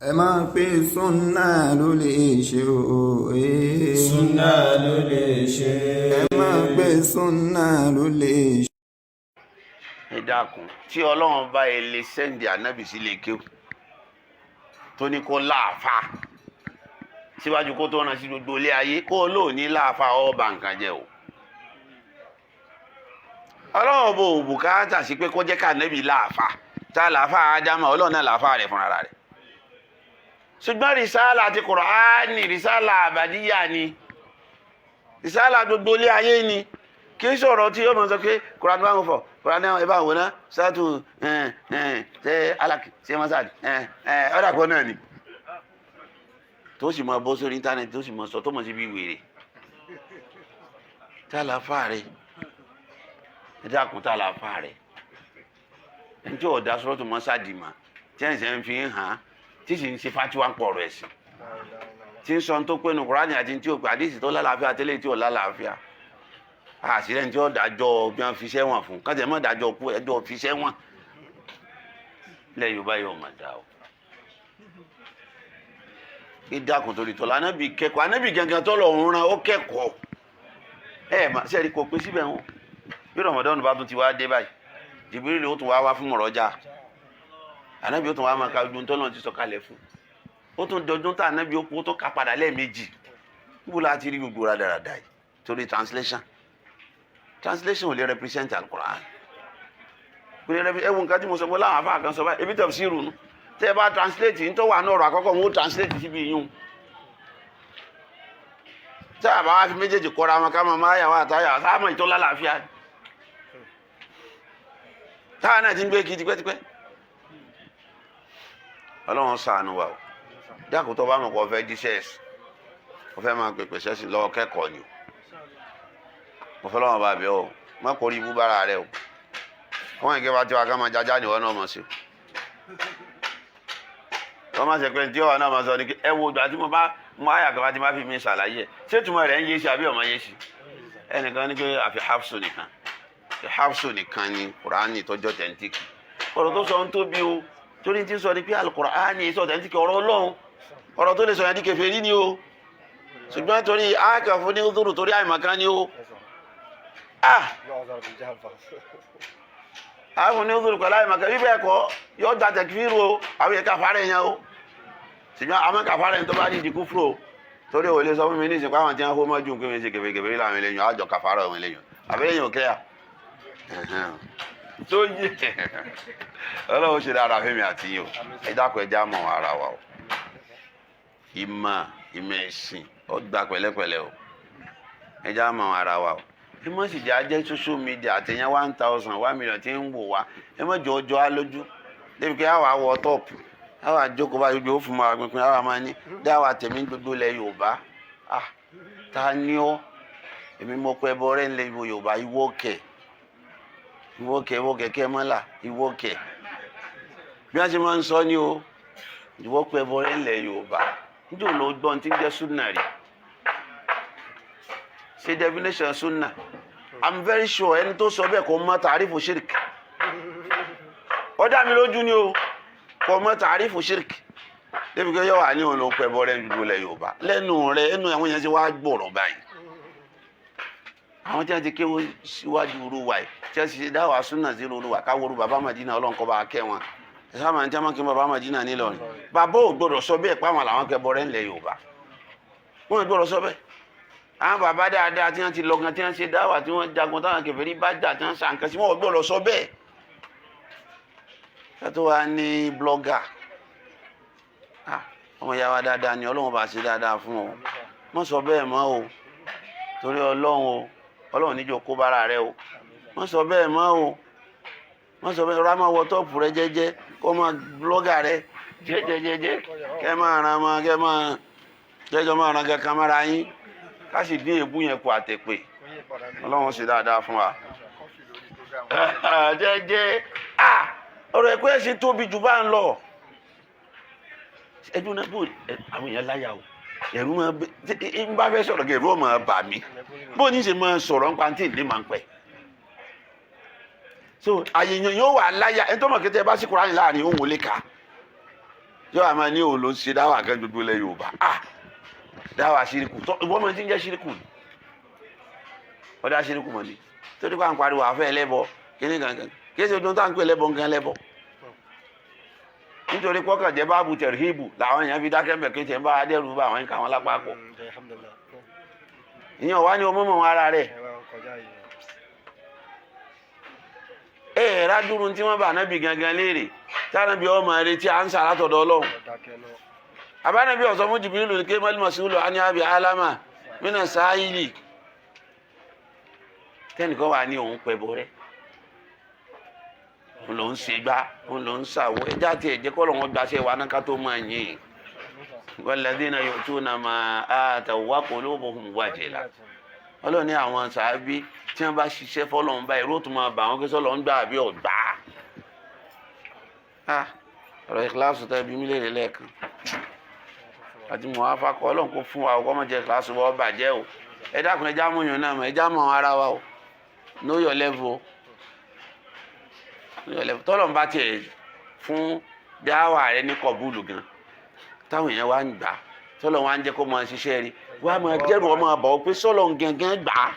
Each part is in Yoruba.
ẹ máa pé súnà ló lè ṣe o. súnà ló lè ṣe. ẹ máa pé súnà ló lè ṣe. ẹ dákun tí ọlọ́run bá ẹ lè sẹ́ndì ànábì sí lè kéwù tó ní kó láàfà síwájú kó tó rán sí gbogbo ilé ayé kó lóòní láàfà ọba nǹkan jẹ o. ọlọ́run bò bùkátà sí pé kó jẹ́ ká ànábì láàfà tá láàfà ádámà ọlọ́run náà láàfà rẹ̀ fúnra rẹ̀. ṣùgbọ́n rìsáàlà àti kùránì rìsáàlà àbàdíyà ni rìsáàlà gbogbo ilé ayé ni kì í sọ̀rọ̀ tí yóò mọ̀ sọ pé kùránì bá ń fọ̀ kùránì ẹ bá wò ná sátú ṣe alákì ṣe mọ́sáàdì ọ̀dà kan náà ni tó sì máa bọ́ sórí íńtánẹ́ẹ̀tì tó sì máa sọ tó mọ̀ sí bí wèrè tá láfà rẹ̀ ẹ dákun tá láfà rẹ̀ ẹni tí ọ̀dà sọ́rọ́ tó mọ́sáàdì mà tí ẹ̀ ń sẹ́ ń fi hàn án tí sì ń ṣe fatiwa ń pọ̀rọ̀ ẹ̀sìn tí ń sọ tó pé nu kùránì àti tí ó pè àdìsí tó lálàáfíà tẹ́lẹ̀ tí ò lálàáfíà àṣìlẹ̀ tí ó dájọ́ bí wọ́n fi sẹ́wọ̀n fún kájẹ́ mọ́ dájọ́ kú ẹjọ́ fi sẹ́wọ̀n lẹ́yìn Yorùbá yóò máa dá o. ìdákùn torí tọ́lá anábì kẹ́kọ̀ọ́ anábì gangan tọ́lọ̀ ń ran ó kẹ́kọ̀ọ́ sẹ́ẹ̀rí kò pé síbẹ̀ wọn bí Ramadan bá tún ti wá dé báyìí Jibril ó tún wá fún mọ̀rọ́jà ànábì ó tún wá máa ka ojú tọ́lọ́ ti sọ̀kalẹ̀ fún ó tún dọdún tá ànábì ó kú ó tún ká padà lẹ́ẹ̀mejì níbo la ti rí gbogbo rádaràda yìí torí translation ò lè represent Al-Qur'an kò lè represent ẹwù nǹkan tí mo sọ pé láwọn afáà kan sọ báyìí ebi tafsiru nù tẹ́ ẹ bá translate ní tó wà ní ọ̀rọ̀ àkọ́kọ́ wọn ó translate síbi yún tẹ́ àbá wá fi méjèèjì kọ́ra wọn ká máa yà wá àtàyà sáàmù ìtọ́lá làáfíà táwọn náà ti ń gbé kí tipẹ́tipẹ́ ọlọ́run ṣàánú wa o dákun tó bá mọ̀ kó fẹ́ jíṣẹ́ẹ̀sì kó fẹ́ máa pèpè sẹ́sì lọ́wọ́ kẹ́kọ̀ọ́ ni o mo fẹ́ lọ́wọ́ bá bẹ́ o má kó rí ibú bára rẹ o wọ́n ìgbé bá tí wàá ká máa jájá ni wọ́n náà mọ̀ sí o wọ́n máa ṣe pé tí wọ́n náà máa sọ ni ẹ wo ìgbà tí mo bá mọ àyà kan bá ti má fi mi ṣàlàyé ẹ̀ ṣé túmọ̀ rẹ̀ ń yé sí àbí ọmọ yé sí ẹnìkan ní pé àfi hafsu nìkan ni Kùránì tọ́jọ́ tẹ̀ǹtìkì ọ̀rọ̀ tó sọ ń tóbi o torí tí ń sọ ni pé Al-Qur'ani sọ tẹ̀ǹtìkì ọ̀rọ̀ Ọlọ́run ọ̀rọ̀ tó lè sọ yẹn di kèfèrí ni o ṣùgbọ́n torí àkàfún ní ọdún torí àìmọ̀kan ni o àkàfún ní ọdún pẹ̀lú àìmọ̀kan bíbẹ̀ ẹ̀kọ́ yóò da tẹ̀kífìrù o àwọn yẹn kàfàrẹ̀ yẹn o ṣùgbọ́n àwọn kàfàrẹ̀ yẹn tó bá ní ìdíkú fúrò torí ò lè sọ fún mi ní ìsìnkú àwọn tí wọ́n hó mọ́jú pé mi ṣe kèfèrí láwọn eléyìn àjọ kàfàrẹ̀ òun eléyìn àbẹ́lẹ́yìn ò kílẹ̀ tó yẹ Ọlọ́run ṣe dára fẹ́mi àti yìí o ẹ dákun ẹja mọ̀ ara wa o ìmọ̀ ẹ̀sìn ó gba pẹ̀lẹ́pẹ̀lẹ́ o ẹja mọ̀ ara wa o ẹ mọ̀ sì jẹ́ ajẹ́ social media àtẹ̀yẹn 1,000 1 million tí ń wò wá ẹ mọ̀ jọ ọjọ́ á lójú débi pé àwa wọ tọ́ọ̀pù àwa jókòó bá gbogbo ó fún wa pínpín àwa máa ní dáwà tẹ̀mí gbogbo ilẹ̀ Yorùbá ta ni ọ́ èmi mọ̀ pé ẹbọ rẹ̀ ń lẹ Yorùbá ìwọ́kẹ̀ kẹ́ mọ́là ìwọ́kẹ̀ bí wọ́n ti máa ń sọ ní o ìwọ́pẹ́ bọ́rẹ́ ńlẹ̀ Yorùbá níjọ́ ló gbọ́n tí ń jẹ́ súnà rí ṣe definition súnà I'm very sure ẹni tó sọ bẹ́ẹ̀ kò mọ tàrífù shirk ó dá mi lójú ni o kò mọ tàrífù shirk débi pé yóò wà ní òun ló pẹ́ bọ́rẹ́ ńlẹ̀ Yorùbá lẹ́nu rẹ̀ ẹnu àwọn èèyàn ti wá gbọ̀rọ̀ báyìí àwọn tí wọ́n ti kéwọ́ síwájú olúwa yìí tí wọ́n ti ṣe dáwà súnà sí olúwa káwọ́rú bàbá Màdínà ọlọ́nkọ́ bá kẹ́ wọn ẹ̀sán máa ń tẹ́ mọ́ kí bàbá Màdínà nílọrin bàbá ò gbọdọ̀ sọ bẹ́ẹ̀ pàwọn làwọn kẹ́ bọ́rẹ́ ńlẹ̀ Yorùbá wọ́n ò gbọdọ̀ sọ bẹ́ẹ̀ àwọn bàbá dáadáa tí wọ́n ti lọ́gàn tí wọ́n ṣe dáwà tí wọ́n jagun táwọn kèfèrí bá jà tí wọ́n ṣàǹkẹ́ sí wọ́n ò gbọdọ̀ sọ bẹ́ẹ̀ kátó wa ní blọ́gà ọmọ ìyá wa dáadáa ni Ọlọ́run bá ṣe dáadáa fún ọ mọ́ sọ bẹ́ẹ̀ mọ́ o torí Ọlọ́run níjó kó bára rẹ o wọ́n sọ bẹ́ẹ̀ mọ́ o wọ́n sọ bẹ́ẹ̀ rámọ́ wọ tọ́ọ̀pù rẹ jẹ́jẹ́ kó máa blọ́gà rẹ jẹ́jẹ́jẹ́jẹ́ kẹ́ máa ran ọmọ kẹ́ máa jẹ́jọ́ máa ran kankan mára yín ká sì dín èébú yẹn kù àtẹ̀pè Ọlọ́run ṣe dáadáa fún wa. jẹ́jẹ́ ọ̀rọ̀ ẹ̀kọ́ ẹ̀ ṣe tóbi jù bá ń lọ ẹdún náà bò àwọn èèyàn láyà o ẹ̀rù máa ń bá fẹ́ sọ̀rọ̀ kẹ́ ẹ̀rù ọ̀ máa bà mí bó ní ṣe máa sọ̀rọ̀ nípa tí ìdílé máa ń pẹ́ so àyèyàn yóò wà láyà ẹni tó mọ̀ kí tẹ́ bá sí Kùránì láàrin òun ò lè kà yóò wá máa ní òun ló ń ṣe dáwà kan gbogbo ilẹ̀ Yorùbá dáwà ṣíríkù ìwọ́n mọ̀ tí ń jẹ́ ṣíríkù ni ọ̀dà ṣíríkù mọ̀ ni torí pé à ń pariwo àfẹ́ ẹlẹ́bọ kíní gangan kí ẹ ṣe ọdún tá à ń pè ẹlẹ́bọ nǹkan ẹlẹ́bọ nítorí pọ́kàn jẹ́ báàbù tẹ̀rìhìbù làwọn èèyàn fi dákẹ́ bẹ̀ kéṣe ń bá adẹ́rù bá àwọn nǹkan àwọn lápá pọ̀ ìyẹn wá ní ọmọ mọ̀ ara rẹ̀ rádúrún tí wọ́n bá nábì gangan léèrè tánàbí ọmọ rẹ̀ tí a ń sàrátọ̀dọ̀ Ọlọ́run àbánábí ọ̀sọ́ fún Jìbìrìlù ní ké mọ́lì mọ̀síwúlò á ní àbí alámà mínà sáàyìlì tẹ́nìkan wà ní òun pẹ̀bọ rẹ̀ òun ló ń ṣe gbá òun ló ń ṣàwọ̀ ẹjá tí ẹ̀jẹ̀ kọ́ lọ́wọ́ gbaṣẹ́ wa náà ká tó máa yìn walladhina yu'tuna ma ataw wa qulubuhum wajila Ọlọ́run ní àwọn sàábí tí wọ́n bá ṣiṣẹ́ fọ́lọ́run báyìí rótù máa bà wọ́n kí sọ́lọ́ ń gbà àbí ọ̀gbá ọ̀rọ̀ ìkíláàsì tẹ́ bí mílíọ̀nù lẹ́ẹ̀kan àti mọ̀ afakọ̀ Ọlọ́run kó fún wa ọkọ̀ mọ̀ jẹ́ ìkíláàsì wọ́n bàjẹ́ o ẹ dákun ẹja mú yàn náà mọ̀ ẹja mọ̀ ara wa o know your level tọ́lọ̀ ń bá tiẹ̀ fún dáwà rẹ ní kọ̀búlù gan táwọn èèyàn wá ń gbà tọ́lọ̀ wá ń jẹ́ kó máa ṣiṣẹ́ rí wá máa jẹ́rù ọmọ àbọ̀ pé sọ́lọ̀ ń gangan gbà á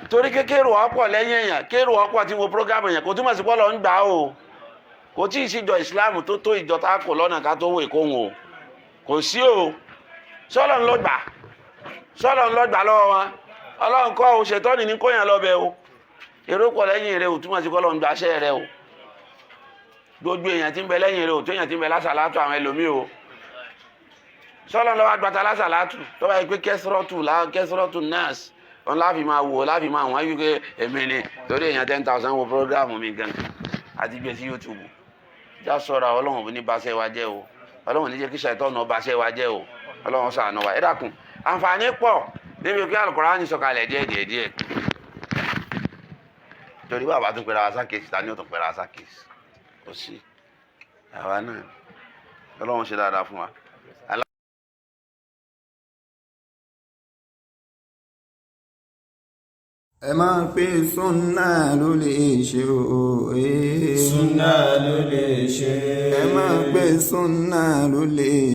torí kékeré ọ̀pọ̀ lẹ́yìn èèyàn kéèrò ọ̀pọ̀ tí mo prógámù èèyàn kò túmọ̀ sí pọ́lọ̀ ń gbà á o kò tí ì síjọ ìsìláàmù tó tó ìjọ tá a kò lọ́nà ká tó wò ìkóhun o kò sí o sọ́lọ̀ ń lọ gbà lọ́wọ́ wọn Ọlọ́run kọ́ o ṣètọ́nì ní kóyàn lọ́bẹ̀ o èrò pọ̀ lẹ́yìn rẹ̀ ò túmọ̀ sí kọ́lọ̀ ń gbàṣẹ́ rẹ̀ o gbogbo èèyàn tí ń bẹ lẹ́yìn rẹ̀ ò tó èèyàn tí ń bẹ lásàlátù àwọn ẹlòmíì o sọ́lọ́ lọ́wọ́ àgbàtà lásàlátù tó bá yẹ pé kẹsìrọ́tù nurse wọn láfi máa wò láfi máa wọ́n wípé èmi ni torí èèyàn 10,000 wo program mi gan àti gbé sí YouTube já sọ́ra Ọlọ́run ní baṣẹ́ wa jẹ́ o Ọlọ́run ní jẹ́ kí ṣàìtọ́nù baṣẹ́ wa jẹ́ o Ọlọ́run ṣàánú wa ẹ dákun àǹfààní pọ̀ níbi pé Al-Qur'ani sọ̀kalẹ̀ díẹ̀ torí bàbá tún pera asákèsì ta ni ó tún pera asákèsì kò sí àwa náà Ọlọ́run ṣe dáadáa fún wa. ẹ máa pé súnà ló lè ṣe o. súnà ló lè ṣe. ẹ máa pé súnà ló lè